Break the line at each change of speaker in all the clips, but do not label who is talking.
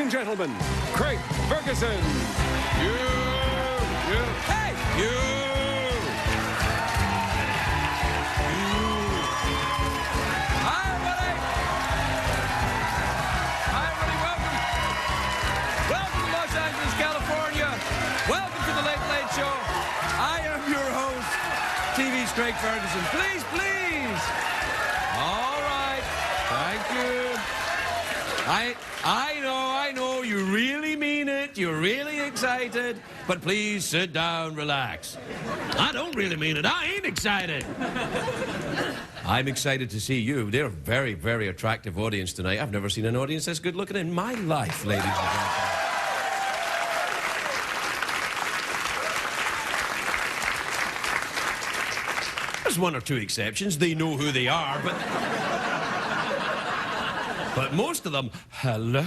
and gentlemen, Craig Ferguson.
You. Hey! You. Hi, everybody. Hi, everybody. Welcome. Welcome to Los Angeles, California. Welcome to the Late Late Show. I am your host, TV's Craig Ferguson. Please, please. All right. Thank you. I know, you really mean it, you're really excited, but please sit down, relax. I don't really mean it, I ain't excited. I'm excited to see you. They're a very, very attractive audience tonight. I've never seen an audience this good looking in my life, ladies and gentlemen. There's one or two exceptions, they know who they are, but most of them, hello.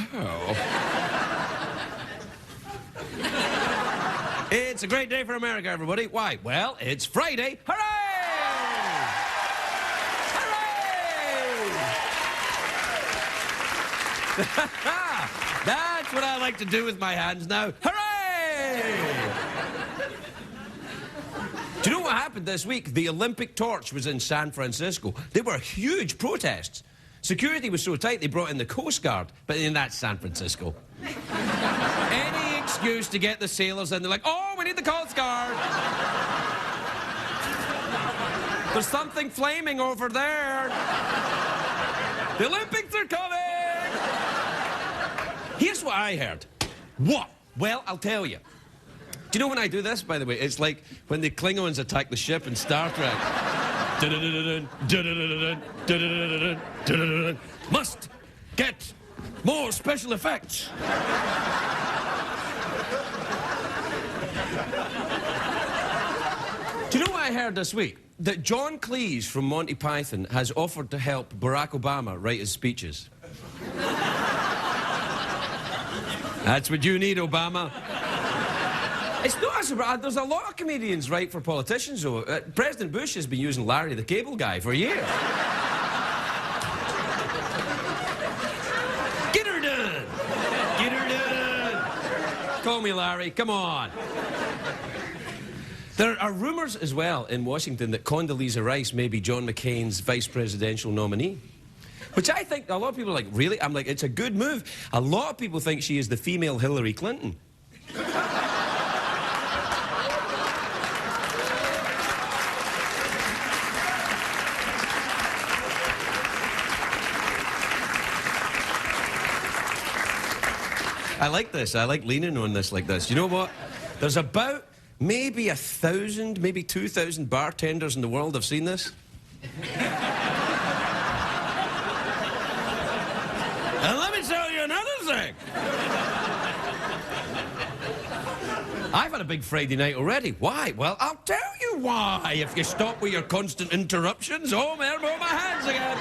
It's a great day for America, everybody. Why? Well, it's Friday. Hooray! Hooray! That's what I like to do with my hands now. Hooray! Do you know what happened this week? The Olympic torch was in San Francisco. There were huge protests. Security was so tight they brought in the Coast Guard, but then that's San Francisco. Any excuse to get the sailors in, they're like, oh, we need the Coast Guard. There's something flaming over there. The Olympics are coming. Here's what I heard. What? Well, I'll tell you. Do you know when I do this, by the way? It's like when the Klingons attack the ship in Star Trek. Must get more special effects. Do you know what I heard this week? That John Cleese from Monty Python has offered to help Barack Obama write his speeches. That's what you need, Obama. It's not a surprise. There's a lot of comedians write for politicians, though. President Bush has been using Larry the Cable Guy for years. Get her done! Get her done! Call me Larry, come on. There are rumours as well in Washington that Condoleezza Rice may be John McCain's vice presidential nominee. Which I think a lot of people are like, really? I'm like, it's a good move. A lot of people think she is the female Hillary Clinton. I like this. I like leaning on this like this. You know what? There's about maybe 1,000, maybe 2,000 bartenders in the world have seen this. And let me tell you another thing. I've had a big Friday night already. Why? Well, I'll tell you why if you stop with your constant interruptions. Oh, man, my hands again.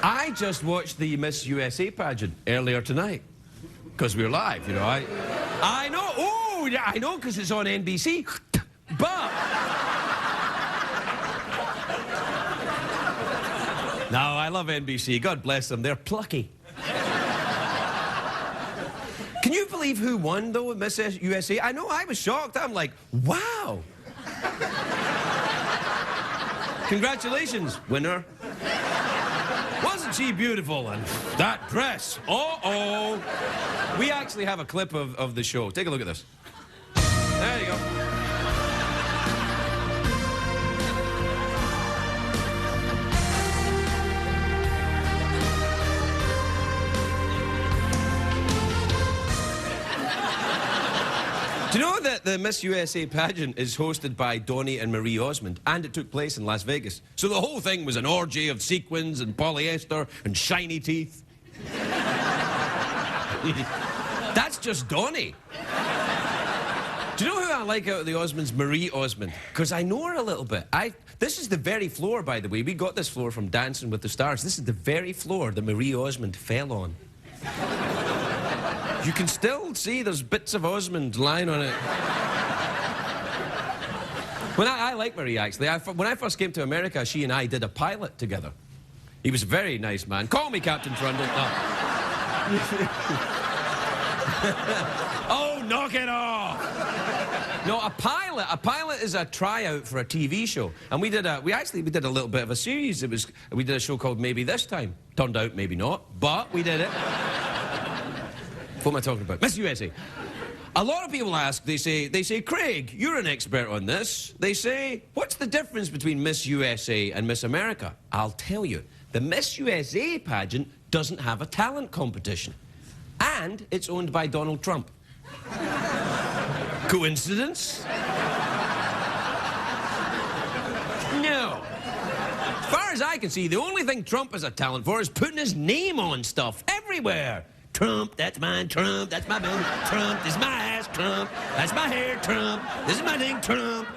I just watched the Miss USA pageant earlier tonight. Because we were live, you know. I know. Oh, yeah, I know, because it's on NBC. But... No, I love NBC. God bless them. They're plucky. Can you believe who won, though, at Miss USA? I know, I was shocked. I'm like, wow. Congratulations, winner. Wasn't she beautiful? And that dress. Uh-oh. We actually have a clip of the show. Take a look at this. There you go. Do you know that the Miss USA pageant is hosted by Donny and Marie Osmond, and it took place in Las Vegas? So the whole thing was an orgy of sequins and polyester and shiny teeth. That's just Donny. Do you know who I like out of the Osmonds? Marie Osmond. Because I know her a little bit. This is the very floor, by the way. We got this floor from Dancing with the Stars. This is the very floor that Marie Osmond fell on. You can still see there's bits of Osmond lying on it. I like Marie, actually. When I first came to America, she and I did a pilot together. He was a very nice man. Call me Captain Trundle. No. Oh, knock it off! No, a pilot is a tryout for a TV show. And we did a little bit of a series. We did a show called Maybe This Time. Turned out maybe not, but we did it. What am I talking about? Miss USA. A lot of people ask, they say, Craig, you're an expert on this. They say, what's the difference between Miss USA and Miss America? I'll tell you. The Miss USA pageant doesn't have a talent competition. And it's owned by Donald Trump. Coincidence? No. As far as I can see, the only thing Trump has a talent for is putting his name on stuff everywhere. Trump, that's mine, Trump, that's my man, Trump, this is my ass, Trump, that's my hair, Trump, this is my thing, Trump,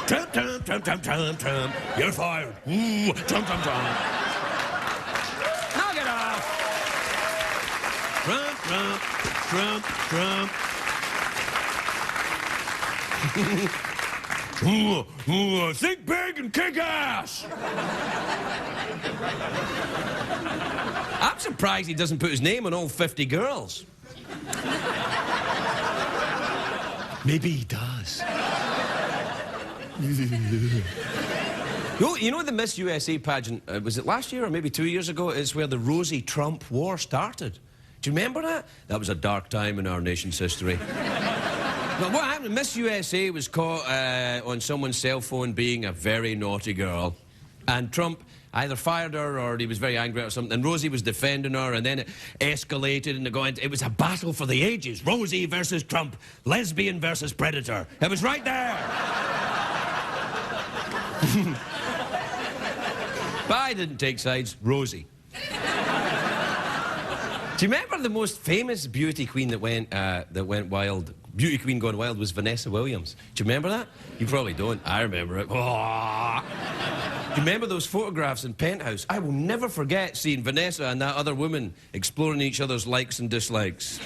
Trump, Trump, Trump, Trump, Trump, Trump, you're fired, ooh, Trump, Trump, Trump. Knock it off. Trump, Trump, Trump, Trump. Think big and kick ass. I'm surprised he doesn't put his name on all 50 girls. Maybe he does. You know the Miss USA pageant, was it last year or maybe 2 years ago, is where the Rosie Trump war started. Do you remember that? That was a dark time in our nation's history. Well, what happened? Miss USA was caught on someone's cell phone being a very naughty girl. And Trump either fired her or he was very angry or something. And Rosie was defending her, and then it escalated and it was a battle for the ages. Rosie versus Trump. Lesbian versus predator. It was right there. But I didn't take sides. Rosie. Do you remember the most famous beauty queen that went wild? Beauty queen gone wild was Vanessa Williams. Do you remember that? You probably don't. I remember it. Oh. Do you remember those photographs in Penthouse? I will never forget seeing Vanessa and that other woman exploring each other's likes and dislikes.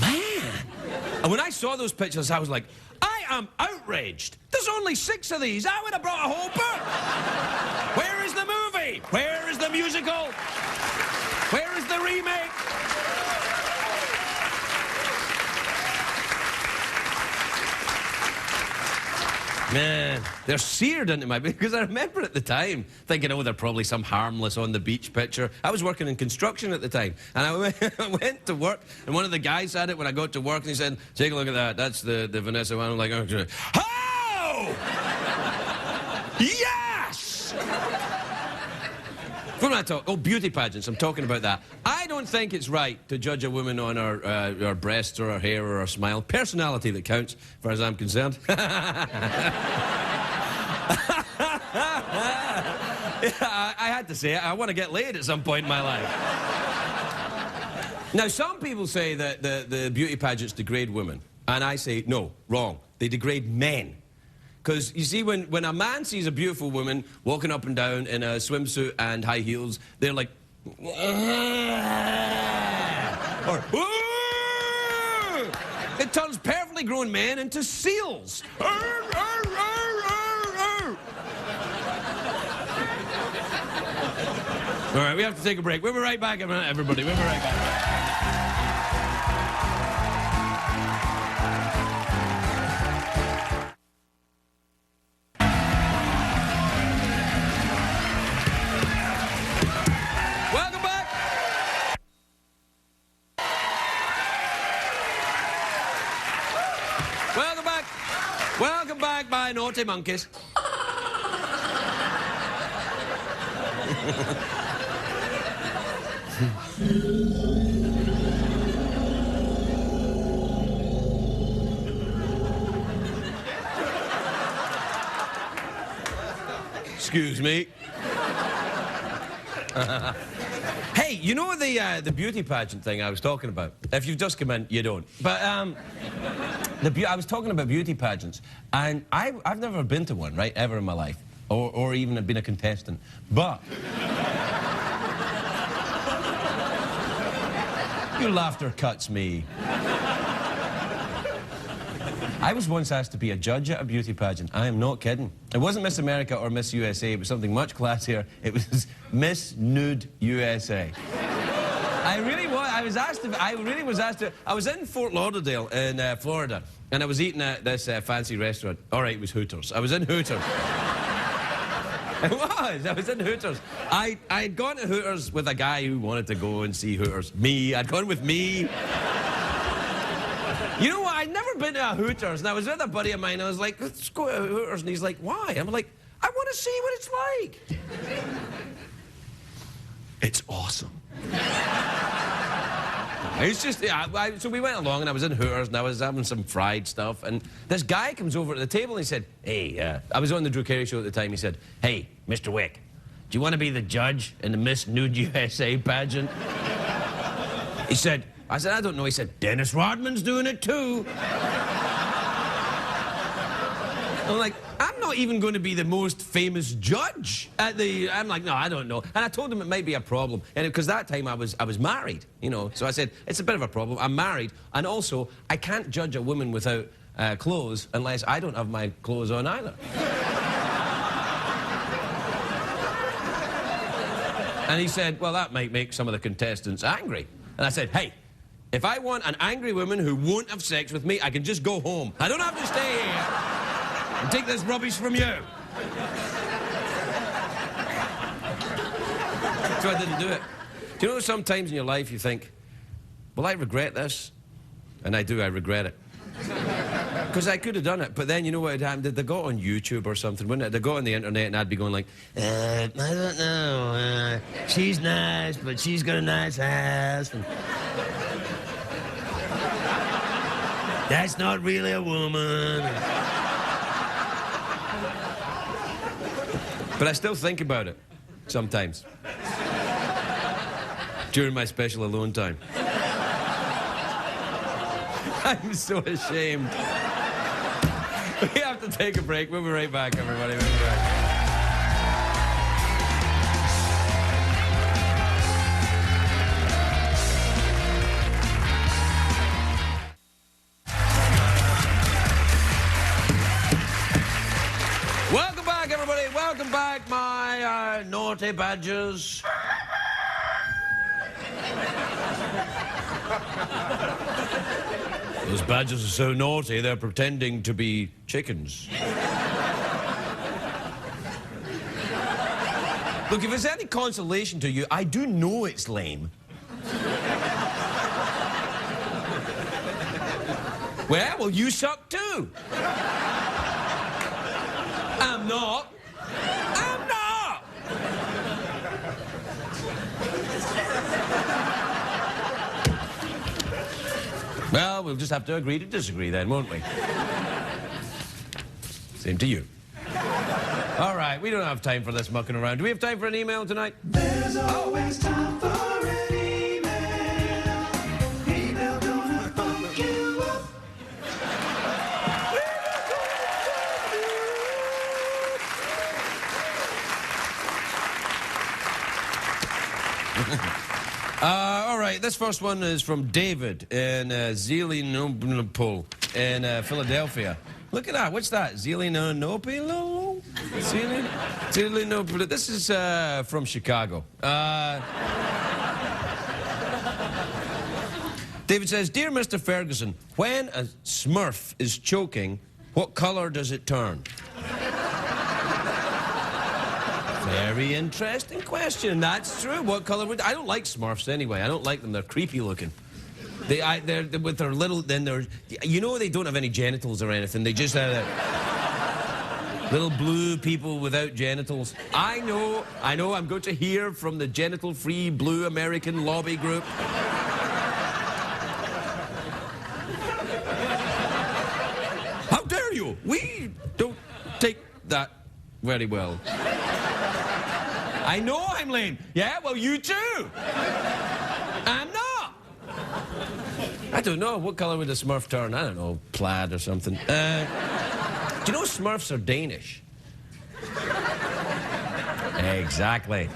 Man! And when I saw those pictures, I was like, I am outraged. There's only 6 of these. I would have brought a whole book. Where is the movie? Where is the musical? Where is the remake? Man, they're seared into my... Because I remember at the time thinking, oh, they're probably some harmless on the beach picture. I was working in construction at the time. And I went to work, and one of the guys had it when I got to work, and he said, take a look at that. That's the Vanessa one. I'm like, oh! Yes! What am I talking? Oh, beauty pageants. I'm talking about that. I don't think it's right to judge a woman on her breasts or her hair or her smile. Personality that counts, as far as I'm concerned. I had to say it. I want to get laid at some point in my life. Now, some people say that the beauty pageants degrade women. And I say, no, wrong. They degrade men. Because, you see, when a man sees a beautiful woman walking up and down in a swimsuit and high heels, they're like... or... It turns perfectly grown men into seals. All right, we have to take a break. We'll be right back in a minute, everybody. We'll be right back. Welcome back, my naughty monkeys. Excuse me. Hey, you know the beauty pageant thing I was talking about? If you've just come in, you don't. But, I was talking about beauty pageants, and I've never been to one, right, ever in my life, or even been a contestant. But... Your laughter cuts me. I was once asked to be a judge at a beauty pageant. I am not kidding. It wasn't Miss America or Miss USA. It was something much classier. It was Miss Nude USA. I really was. I was in Fort Lauderdale in Florida, and I was eating at this fancy restaurant. All right, it was Hooters. I was in Hooters. I was in Hooters. I'd gone to Hooters with a guy who wanted to go and see Hooters. I'd gone with me. You know what? I'd never been to a Hooters, and I was with a buddy of mine. I was like, let's go to Hooters, and he's like, why? I'm like, I want to see what it's like. It's awesome. It's just, so we went along, and I was in Hooters, and I was having some fried stuff, and this guy comes over to the table, and he said, hey, I was on the Drew Carey show at the time. He said, hey, Mr. Wick, do you want to be the judge in the Miss Nude USA pageant? I said, I don't know. He said, Dennis Rodman's doing it too. I'm like, I'm not even going to be the most famous judge at the... I'm like, no, I don't know. And I told him it might be a problem. And because that time I was married, you know. So I said, it's a bit of a problem. I'm married. And also, I can't judge a woman without clothes unless I don't have my clothes on either. And he said, well, that might make some of the contestants angry. And I said, hey, if I want an angry woman who won't have sex with me, I can just go home. I don't have to stay here and take this rubbish from you. So I didn't do it. Do you know sometimes in your life you think, will I regret this? And I do, I regret it. Because I could have done it, but then you know what had happened? They got on YouTube or something, wouldn't it? They got on the internet and I'd be going like, I don't know, she's nice, but she's got a nice ass. And that's not really a woman. But I still think about it, sometimes. During my special alone time. I'm so ashamed. We have to take a break. We'll be right back, everybody. We'll be back. Welcome back, everybody. Welcome back, my naughty badgers. Those badgers are so naughty, they're pretending to be chickens. Look, if it's any consolation to you, I do know it's lame. Well, you suck too. I'm not. I'm not. Well, we'll just have to agree to disagree then, won't we? Same to you. All right, we don't have time for this mucking around. Do we have time for an email tonight?
There's always time for an email. Email gonna funk you up.
All right, this first one is from David in Zelienople in Philadelphia. Look at that. What's that? Zelienople? Zelienople. This is from Chicago. David says, Dear Mr. Ferguson, when a Smurf is choking, what color does it turn? Very interesting question. That's true. What color would... I don't like Smurfs anyway. I don't like them. They're creepy looking. They're with their little... Then they're... You know they don't have any genitals or anything. They just have little blue people without genitals. I know. I'm going to hear from the genital-free blue American lobby group. How dare you? We don't take that very well. I know I'm lame. Yeah, well, you too. I'm not. I don't know. What color would a Smurf turn? I don't know. Plaid or something. Do you know Smurfs are Danish? Exactly.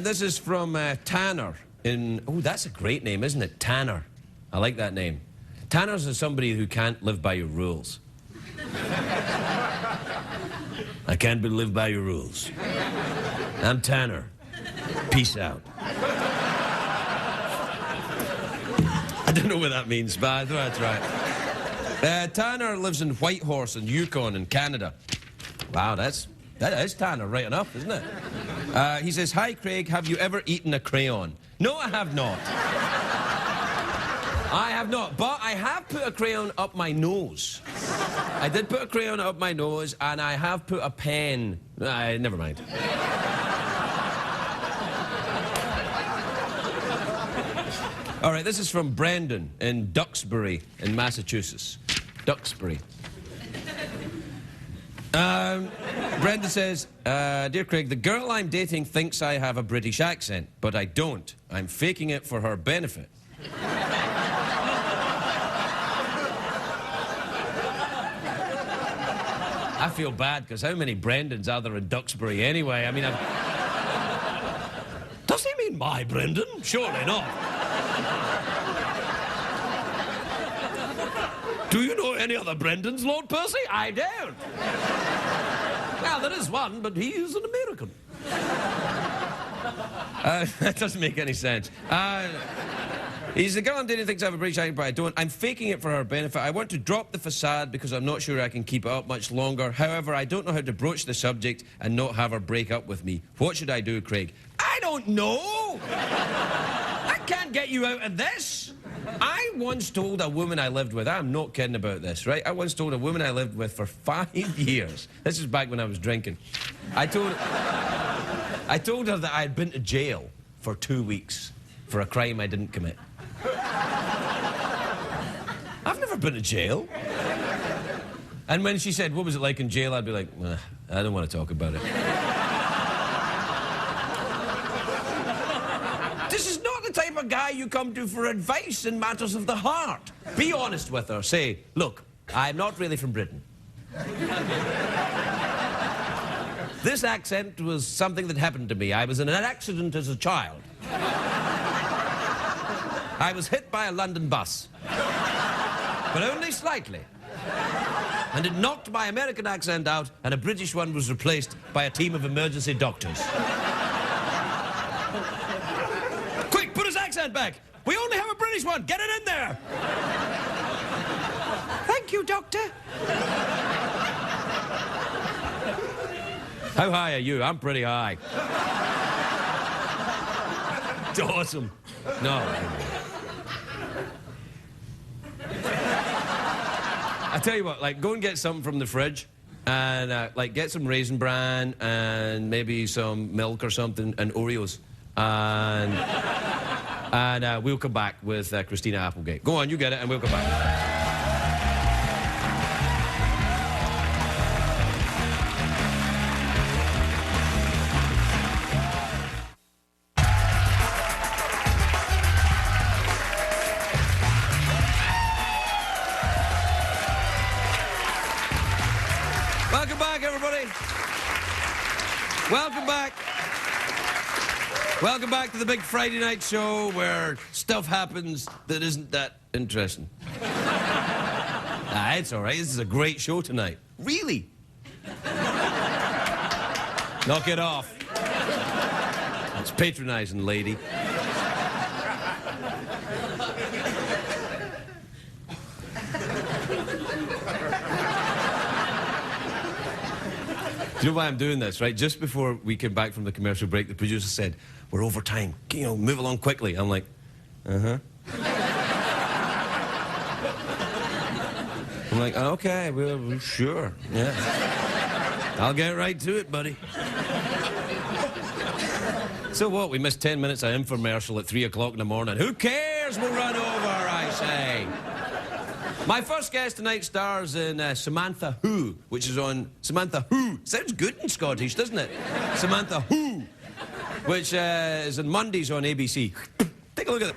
This is from Tanner in... Oh, that's a great name, isn't it? Tanner. I like that name. Tanner's is somebody who can't live by your rules. I can't live by your rules. I'm Tanner. Peace out. I don't know what that means, but I think that's right. Tanner lives in Whitehorse in Yukon in Canada. Wow, that is Tanner right enough, isn't it? He says, "Hi, Craig, have you ever eaten a crayon?" No, I have not. I have not, but I have put a crayon up my nose. I did put a crayon up my nose, and I have put a pen... never mind. All right, this is from Brendan in Duxbury in Massachusetts. Duxbury. Brendan says, "Dear Craig, the girl I'm dating thinks I have a British accent, but I don't. I'm faking it for her benefit." I feel bad, because how many Brendans are there in Duxbury anyway? I mean, does he mean my Brendan? Surely not. Do you know any other Brendans, Lord Percy? I don't. Well, there is one, but he is an American. That doesn't make any sense. He's the girl I'm dating thinks I have a British accent, but I don't. I'm faking it for her benefit. I want to drop the facade because I'm not sure I can keep it up much longer. However, I don't know how to broach the subject and not have her break up with me. What should I do, Craig? I don't know. I can't get you out of this. I once told a woman I lived with, I'm not kidding about this, right? I once told a woman I lived with for 5 years. This is back when I was drinking. I told her that I had been to jail for 2 weeks for a crime I didn't commit. I've never been to jail. And when she said, "What was it like in jail?" I'd be like, I don't want to talk about it. This is not the type of guy you come to for advice in matters of the heart. Be honest with her. Say, "Look, I'm not really from Britain. This accent was something that happened to me. I was in an accident as a child. I was hit by a London bus, but only slightly. And it knocked my American accent out, and a British one was replaced by a team of emergency doctors." Quick, put his accent back. We only have a British one. Get it in there. Thank you, doctor. How high are you? I'm pretty high. It's awesome. No. I tell you what, like, go and get something from the fridge and, like, get some Raisin Bran and maybe some milk or something and Oreos. And we'll come back with Christina Applegate. Go on, you get it, and we'll come back. Welcome back, everybody. Welcome back. Welcome back to the big Friday night show where stuff happens that isn't that interesting. It's all right. This is a great show tonight. Really? Knock it off. It's patronizing, lady. Do you know why I'm doing this, right? Just before we came back from the commercial break, the producer said, "We're over time. You know, move along quickly." I'm like, uh-huh. I'm like, okay, well, sure, yeah. I'll get right to it, buddy. So what? We missed 10 minutes of infomercial at 3 o'clock in the morning. Who cares? We'll run over, I say. My first guest tonight stars in Samantha Who, which is on Samantha Who. Sounds good in Scottish, doesn't it? Samantha Who, which is on Mondays on ABC. Take a look at it.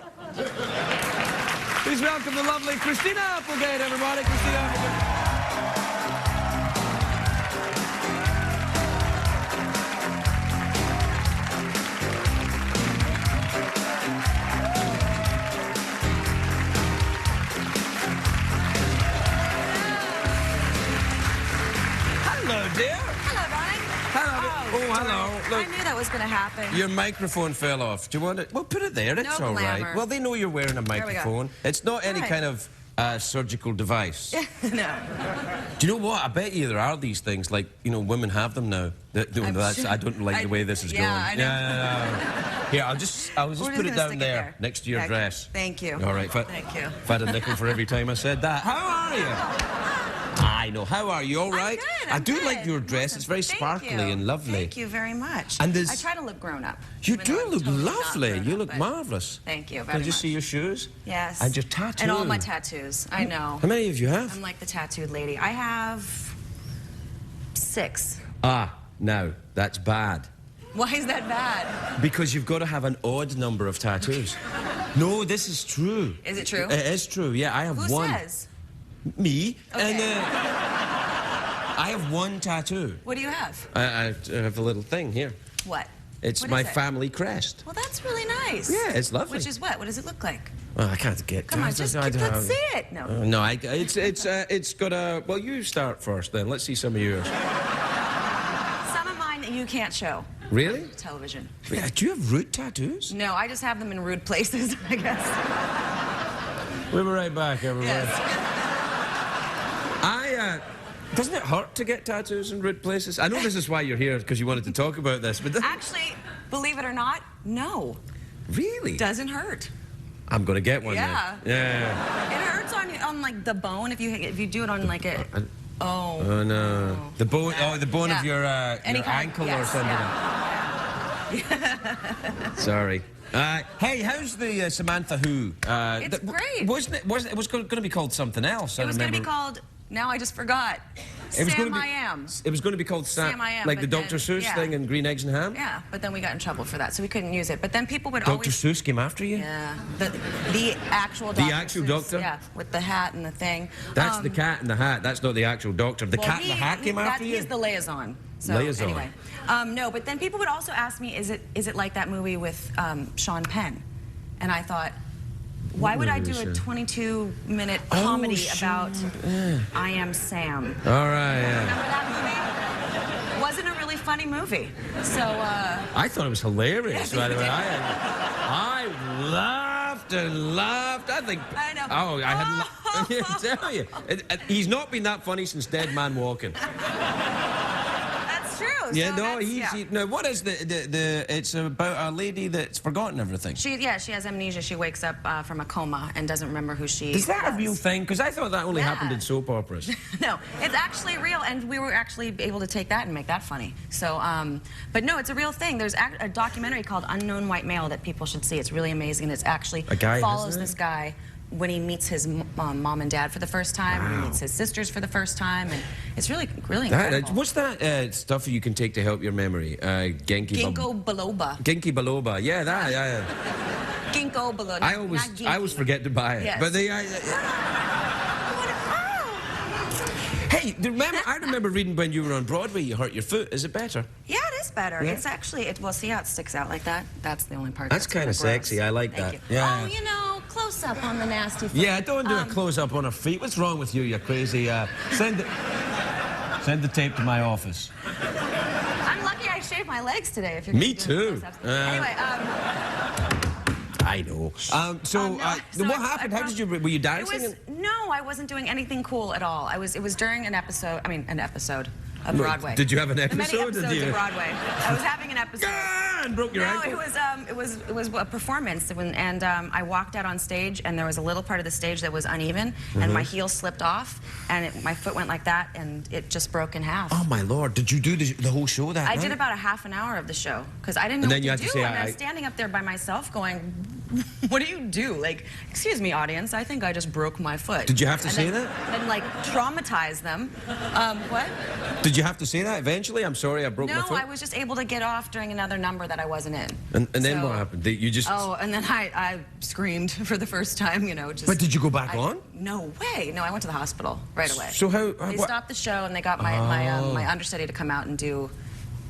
Please welcome the lovely Christina Applegate, everybody. Christina Applegate.
Hello, Ronnie.
Hello. Oh, hello. Look,
I knew that was going to happen.
your microphone fell off. Do you want it? Well, put it there. It's
No
all right.
glamour.
Well, they know you're wearing a
we go.
microphone. It's not any
Right.
kind of surgical device.
No.
Do you know what? I bet you there are these things, like, you know, women have them now.
I'm sure.
I don't like the way this is
Yeah,
going.
I know.
Yeah. Here, I'll just
We're
put
just
it
gonna
down
stick it
there,
there.
next to your
Yeah,
dress.
thank you.
All right.
Thank you.
If I had a nickel for every time I said that. How are you? I know. How are you? All right?
I'm good.
I do
good.
like your dress.
Awesome.
It's very
Thank
sparkly
you.
and lovely.
Thank you very much.
And there's-
I try to look grown up.
You
even
do
though I'm
look
totally not
lovely.
grown
You
up,
look
but
marvellous.
Thank you
Can
very
I just
much.
see your shoes?
Yes.
And your tattoo.
And all my tattoos. I know.
How many of you have?
I'm like the tattooed lady. I have 6.
Ah, now, that's bad.
Why is that bad?
Because you've got to have an odd number of tattoos. No, this is true.
Is it true?
It is true, yeah. I have
Who
one.
says?
Me.
Okay.
And I have one tattoo.
What do you have?
I have a little thing here.
What?
It's
What
my
is it?
family crest.
Well, that's really nice.
Yeah, it's lovely.
Which is what? What does it look like?
Well, I can't get.
Come on, just let's see it. No.
No, it's got a. Well, you start first, then. Let's see some of yours.
Some of mine that you can't show.
Really?
Television.
Wait, do you have root tattoos?
No, I just have them in rude places, I guess.
We'll be right back, everyone.
Yes.
Doesn't it hurt to get tattoos in rude places? I know this is why you're here, because you wanted to talk about this, but
Actually, believe it or not, no.
really?
Doesn't hurt.
I'm gonna get one.
Yeah.
Then. Yeah.
It hurts on like the bone if you do it on like a. Oh.
Oh no. The bone. Oh, the bone of
Yeah.
your
Any kind-
ankle or
yes,
something.
yeah.
Sorry. Hey, how's the Samantha Who?
It's great.
Wasn't it? It was going to be called something else.
It was going to be
remember.
called. Now I just forgot.
It was
Sam
gonna be-
I Am.
It was going to be called
Sam I Am,
like the
but
Dr.
then-
Seuss
yeah.
thing and Green Eggs and Ham.
Yeah, but then we got in trouble for that, so we couldn't use it. But then people would
Dr.
always.
Seuss came after you.
Yeah, the actual doctor.
actual
Seuss,
doctor?
Yeah, with the hat and the thing.
That's the cat in the hat. That's not the actual doctor. The
Well,
cat in the hat came after you.
He's the liaison. So
Liaison.
anyway, no. But then people would also ask me, is it like that movie with Sean Penn? And I thought, why would I do a 22-minute comedy about I Am Sam?
All right. Yeah.
Remember that movie? Wasn't a really funny movie. So.
I thought it was hilarious.
Yeah,
By the way,
you did.
I laughed and laughed. I think.
I know.
Oh, I had. I tell you, he's not been that funny since Dead Man Walking.
That's true.
Yeah,
so
no,
that's-
he's.
yeah.
Now, what is the? It's about a lady that's forgotten everything.
She has amnesia. She wakes up from a coma and doesn't remember who she
Is that a
was.
real thing? Because I thought that only
Yeah.
happened in soap operas.
No, it's actually real, and we were actually able to take that and make that funny. So, but no, it's a real thing. There's a documentary called Unknown White Male that people should see. It's really amazing. It's actually
A guy,
follows
isn't it?
this guy when he meets his mom and dad for the first time, when he meets his sisters for the first time, and it's really incredible.
What's that stuff you can take to help your memory?
Ginkgo biloba.
Ginkgo biloba. Yeah, that. Yeah.
Ginkgo biloba.
I always forget to buy it.
Yes.
But Hey, I remember reading when you were on Broadway, you hurt your foot. Is it better?
Yeah, it is better.
Yeah.
It's actually, well, see how it sticks out like that? That's the only part
That's
kinda
kinda sexy.
gross.
I like
Thank
that.
you.
Yeah.
Oh, you know, close up on the nasty foot.
Yeah, don't do a close-up on her feet. What's wrong with you, you crazy? Send the tape to my office.
I'm lucky I shaved my legs today. If you're
Me
gonna do
too.
close-ups.
Anyway, I know. So what happened? How did you? Were you dancing?
No, I wasn't doing anything cool at all. It was during an episode. I mean, an episode of Broadway.
Did you have an
The many
episode?
episodes of Broadway. I was having an episode.
And broke your ankle.
No, it was a performance, and I walked out on stage, and there was a little part of the stage that was uneven, and my heel slipped off, and my foot went like that, and it just broke in half.
Oh my Lord! Did you do the whole show that
I
night?
did about a half an hour of the show because I didn't know
And
what
then you
to
had to
do.
say,
and I'm standing up there by myself going, "What do you do?" Like, excuse me, audience, I think I just broke my foot.
Did you have to
And
say
then,
that?
Then like traumatize them. What?
Did you have to say that eventually? I'm sorry, I broke my
No,
foot.
I was just able to get off during another number that I wasn't in.
And then
So-
what happened? You just.
Oh, and then I screamed for the first time, you know. Just,
But did you go back on?
No way. No, I went to the hospital right away.
So how?
They
what-
stopped the show and they got my understudy to come out and do,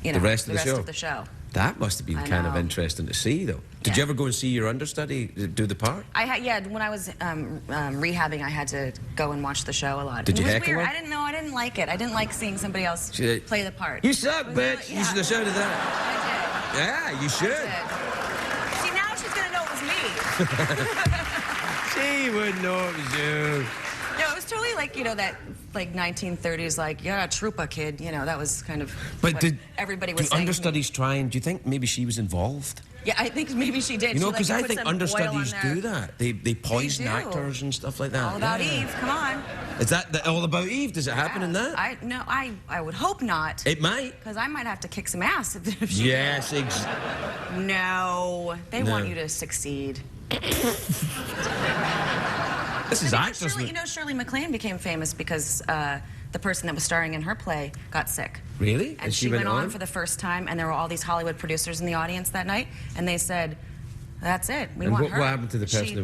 you know,
The rest of the show.
of the show.
That must have been kind of interesting to see, though. Did you ever go and see your understudy do the part?
Yeah, when I was rehabbing, I had to go and watch the show a lot.
Did you heckle
weird.
her?
I didn't know. I didn't like it. I didn't like seeing somebody else play the part.
You suck, bitch. You should have shouted that.
I did.
Yeah, you should.
See, now she's going to know it was me.
She wouldn't know it was you.
No, it was totally like, you know, that like 1930s, like, you're a trooper kid. You know, that was kind of what everybody was saying.
Do understudies try and do you think maybe she was involved?
Yeah, I think maybe she did.
You know, because
I
think understudies do that. They poison actors and stuff like that.
All about Eve, come on.
Is that all about Eve? Does it happen in that?
I would hope not.
It might.
Because I might have to kick some ass if she
Yes,
No, they want you to succeed.
This is actors.
You know, Shirley MacLaine became famous because the person that was starring in her play got sick.
Really?
And she went on for the first time, and there were all these Hollywood producers in the audience that night, and they said, "That's it. We want her."
What happened to the person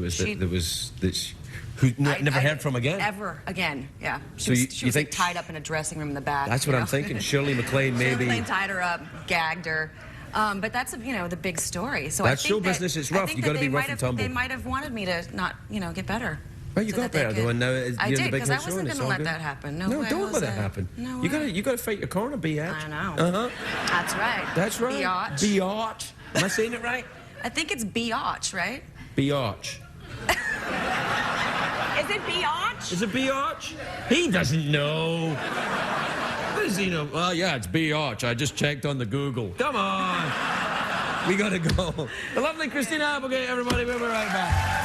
who never heard from again?
Ever again? Yeah.
So you
was
think
tied up in a dressing room in the back?
That's what I'm thinking. Shirley MacLaine maybe.
Shirley MacLaine tied her up, gagged her. But that's the big story. So
that's
I think
show business. It's rough. You got to be rough and tumble.
They might have wanted me to not get better.
Well, you got better though, and now you're in the big hit show.
I did, because I wasn't going to let that happen. No,
don't let that happen.
No
way. You got to fight your corner, biatch.
I know. That's right.
That's right.
Biatch.
Biatch. Am I saying it right?
I think it's biatch, right?
Biatch.
Is it biatch?
Is it biatch? He doesn't know. What does he know? Well, yeah, it's biatch. I just checked on the Google. Come on. We got to go. The lovely Christina Applegate, everybody. We'll be right back.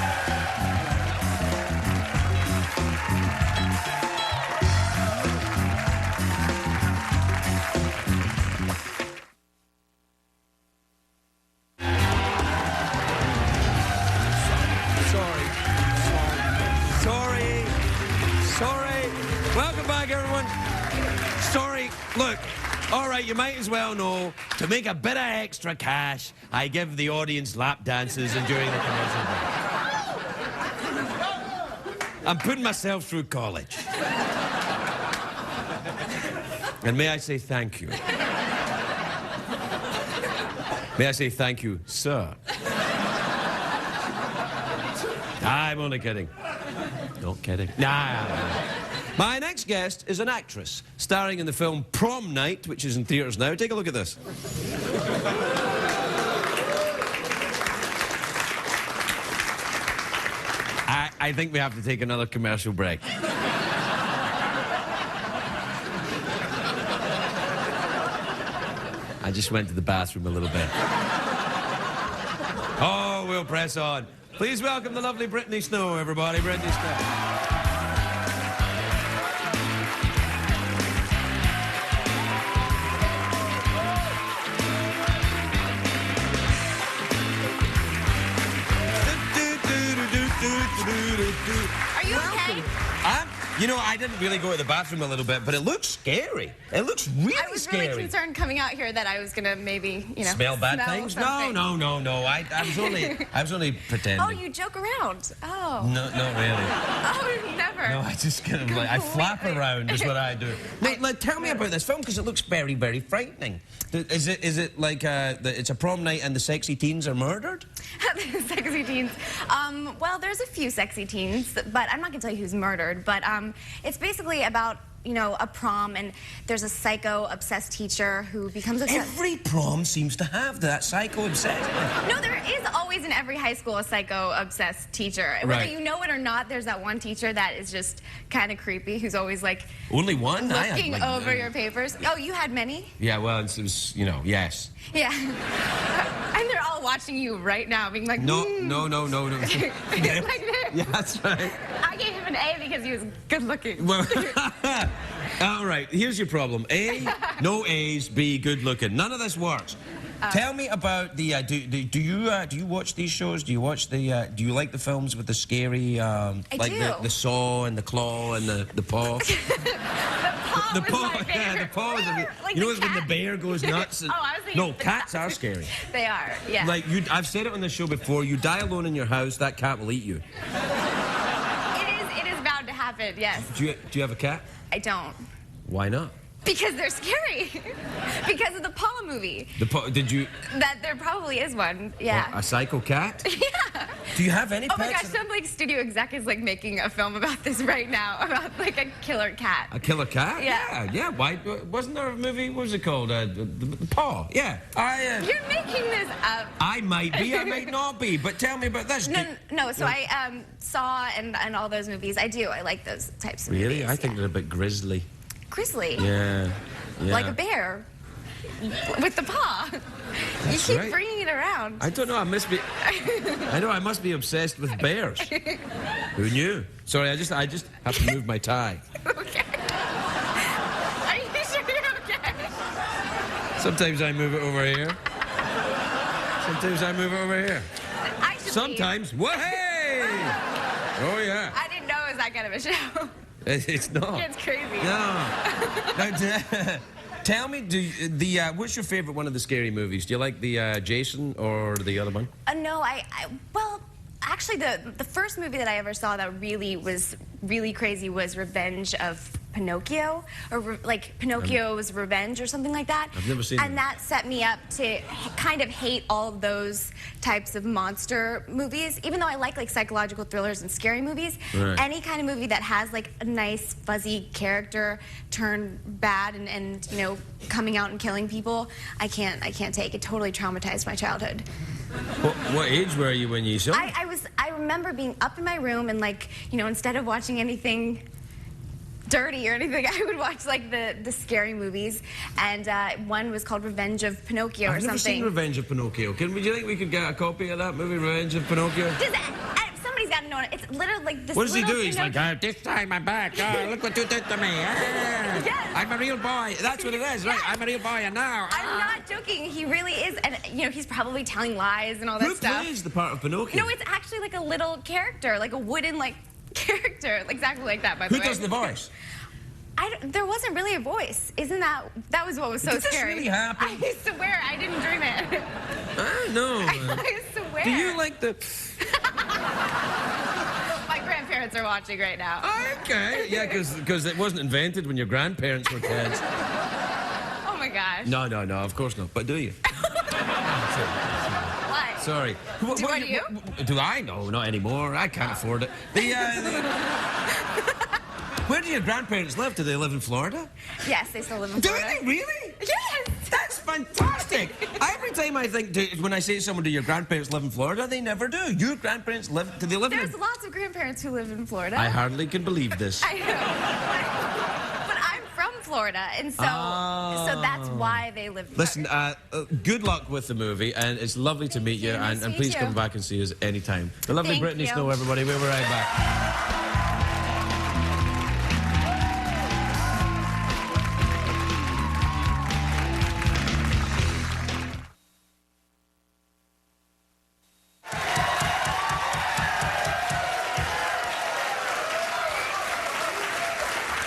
Welcome back, everyone. Sorry. Look, all right, you might as well know, to make a bit of extra cash, I give the audience lap dances during the commercial break. I'm putting myself through college. And may I say thank you? May I say thank you, sir? I'm only kidding. Not kidding. Nah. My next guest is an actress starring in the film Prom Night, which is in theatres now. Take a look at this. I think we have to take another commercial break. I just went to the bathroom a little bit. Oh, we'll press on. Please welcome the lovely Brittany Snow, everybody. Brittany Snow.
Are you okay?
You know, I didn't really go to the bathroom a little bit, but it looks scary. It looks really scary.
I was really concerned coming out here that I was gonna maybe,
smell bad things.
Something.
No. I was only pretending.
Oh, you joke around. Oh.
No, not really.
Oh, never.
No, I just kind of I flap around is what I do. Tell me about this film because it looks very, very frightening. Is it like it's a prom night and the sexy teens are murdered?
Sexy teens. Well, there's a few sexy teens, but I'm not gonna tell you who's murdered. But it's basically about a prom, and there's a psycho-obsessed teacher who becomes obsessed.
Every prom seems to have that psycho-obsessed.
No, there is always in every high school a psycho-obsessed teacher.
Right.
Whether you know it or not, there's that one teacher that is just kind of creepy, who's always like
only one
looking over your papers. Oh, you had many?
Yeah, well, it was yes.
Yeah. And they're all watching you right now, being like,
No.
Like this.
Yeah, that's right.
I gave him an A because he was good looking.
Well, all right, here's your problem. A, no A's. B, good looking. None of this works. Tell me about the. Do you watch these shows? Do you watch the? Do you like the films with the scary, the saw and the claw and the paw?
The paw.
Yeah, the paw.
Like
it's when the bear goes nuts. And,
I was thinking
cats are scary.
They are. Yeah.
I've said it on the show before. You die alone in your house, that cat will eat you.
It is bound to happen. Yes.
Do you have a cat?
I don't.
Why not?
Because they're scary. Because Because of the Paw movie.
Did you?
That there probably is one. Yeah.
A psycho cat?
Yeah.
Do you have any
Oh
pets?
my gosh, some like studio exec is like making a film about this right now, about like a killer cat.
A killer cat?
Yeah.
Yeah. Why wasn't there a movie? What was it called? The Paw. Yeah.
You're making this up.
I might be. I might not be. But tell me about this.
No. So I saw and all those movies. I do. I like those types of movies.
Really? I think they're a bit grisly.
Grizzly.
Yeah.
Like a bear with the paw. You keep
right.
bringing it around.
I don't know. I must be. I know. I must be obsessed with bears. Who knew? Sorry. I just have to move my tie.
Okay. Are you sure you're okay?
Sometimes I move it over here. Sometimes I move it over here.
I should
Sometimes. Hey! Oh yeah.
I didn't know it was that kind of a show.
It's not.
It's crazy.
No. Now, tell me, what's your favorite one of the scary movies? Do you like the Jason or the other one?
No, well, actually, the first movie that I ever saw that really was really crazy was Revenge of Pinocchio, or like Pinocchio's Revenge or something like that.
I've never seen
And that set me up to kind of hate all of those types of monster movies. Even though I like psychological thrillers and scary movies,
Right.
any kind of movie that has like a nice fuzzy character turned bad and you know, coming out and killing people, I can't take. It totally traumatized my childhood.
What age were you when you saw it?
I remember being up in my room and like, you know, instead of watching anything dirty or anything, I would watch like the scary movies, and one was called Revenge of Pinocchio or
I've never
something.
seen Revenge of Pinocchio. Do you think we could get a copy of that movie, Revenge of Pinocchio?
Somebody's got to know it. It's literally like this.
What does he
little
do? He's like,
Pinocchio-
this time I'm back. Oh, look what you did to me.
Yes.
I'm a real boy. That's what it is, right? I'm a real boy, and now.
I'm not joking. He really is, and you know, he's probably telling lies and all that
Who
stuff.
plays the part of Pinocchio?
No, it's actually like a little character, like a wooden character, exactly like that. By the
Who
way.
does the voice?
There wasn't really a voice. Isn't that was what was so
Did this
scary?
really happen?
I swear I didn't dream it.
I know.
I swear.
Do you like the?
My grandparents are watching right now.
Okay. Yeah, because it wasn't invented when your grandparents were kids.
Oh my gosh.
No, of course not. But do you?
What?
Sorry.
Do you?
Do I? No, not anymore. I can't afford it. Where do your grandparents live? Do they live in Florida?
Yes, they still live in
Do
Florida.
they really?
Yes.
That's fantastic. Every time I think, when I say to someone, do your grandparents live in Florida? They never do. Your grandparents live, do they live
There's
in...
lots of grandparents who live in Florida.
I hardly can believe this.
I know. But I'm from Florida, and so that's why they live there.
Listen, good luck with the movie, and it's lovely to meet you,
Nice to
and
meet
please
you.
come back and see us anytime. The lovely
Thank
Brittany
you.
Snow, everybody. We'll be right back.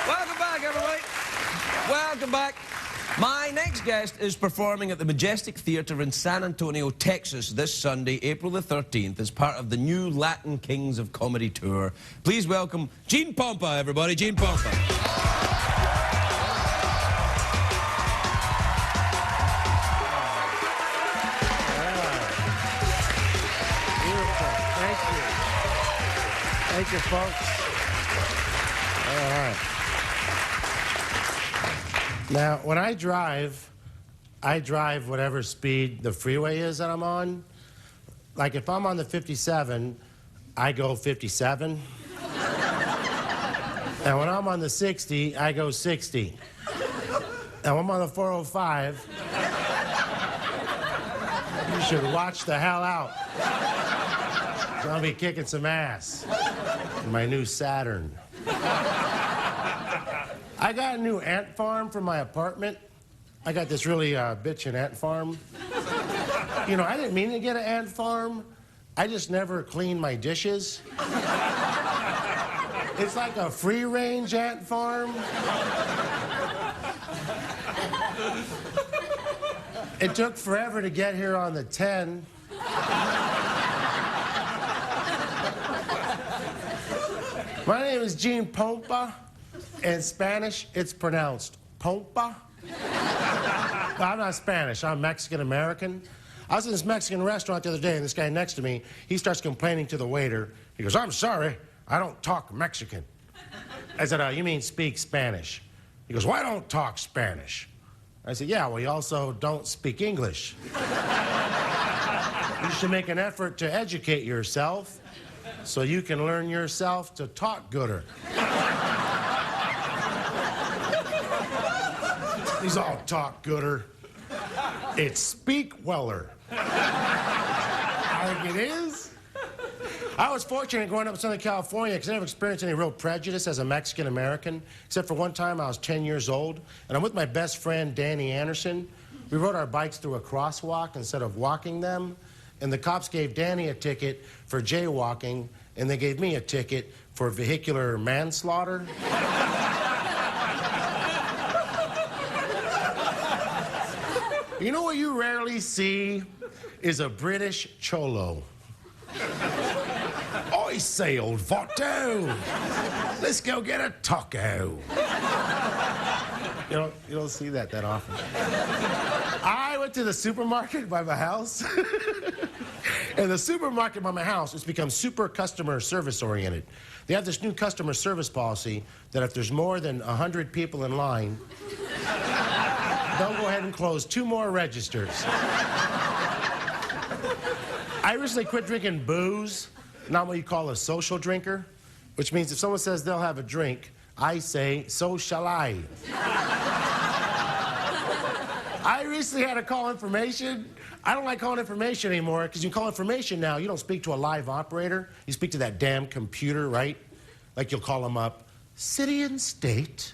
Welcome back, everybody. Welcome back. My next guest is performing at the Majestic Theatre in San Antonio, Texas this Sunday, April the 13th, as part of the new Latin Kings of Comedy tour. Please welcome Gene Pompa, everybody. Gene Pompa.
Thank you, folks. All right. Now, when I drive whatever speed the freeway is that I'm on. Like, if I'm on the 57, I go 57. And when I'm on the 60, I go 60. And when I'm on the 405, you should watch the hell out. I'll be kicking some ass in my new Saturn. I got a new ant farm for my apartment. I got this really bitchin' ant farm. You know, I didn't mean to get an ant farm. I just never cleaned my dishes. It's like a free-range ant farm. It took forever to get here on the 10. My name is Gene Pompa. In Spanish, it's pronounced Pompa. I'm not Spanish. I'm Mexican-American. I was in this Mexican restaurant the other day, and this guy next to me, he starts complaining to the waiter. He goes, I'm sorry, I don't talk Mexican. I said, you mean speak Spanish? He goes, well, I don't talk Spanish. I said, yeah, well, you also don't speak English. You should make an effort to educate yourself so you can learn yourself to talk gooder. He's all talk gooder. It's speak weller. I think it is. I was fortunate growing up in Southern California because I never experienced any real prejudice as a Mexican-American, except for one time I was 10 years old, and I'm with my best friend, Danny Anderson. We rode our bikes through a crosswalk instead of walking them, and the cops gave Danny a ticket for jaywalking, and they gave me a ticket for vehicular manslaughter. You know what you rarely see is a British cholo. I say, old vato, let's go get a taco. You don't see that often. I went to the supermarket by my house. And the supermarket by my house has become super customer service oriented. They have this new customer service policy that if there's more than 100 people in line, they'll go ahead and close 2 more registers. I recently quit drinking booze, not what you call a social drinker, which means if someone says they'll have a drink, I say, so shall I. I recently had to call information. I don't like calling information anymore because you call information now, you don't speak to a live operator. You speak to that damn computer, right? Like you'll call them up, city and state,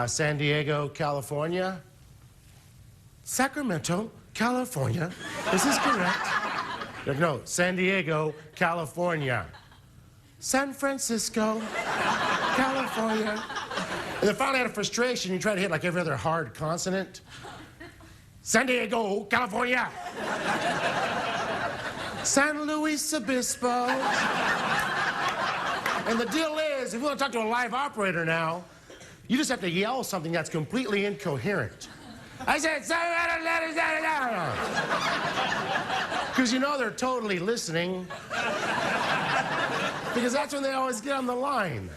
San Diego, California, Sacramento, California. Is this correct? Like, no, San Diego, California. San Francisco, California. And then finally, out of frustration, you try to hit like every other hard consonant. San Diego, California. San Luis Obispo. And the deal is, if you want to talk to a live operator now, you just have to yell something that's completely incoherent. I said, because you know they're totally listening. Because that's when they always get on the line.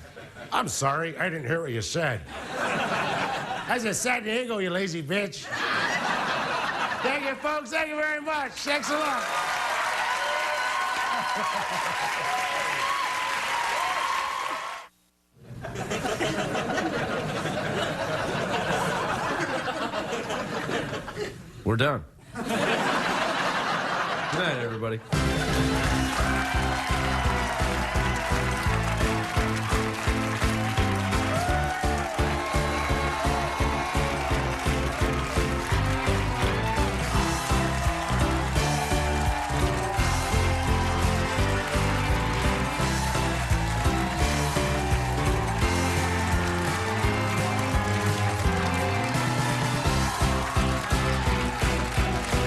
I'm sorry, I didn't hear what you said. I said, San Diego, you lazy bitch. Thank you, folks. Thank you very much. Thanks a lot.
We're done. Good night, everybody.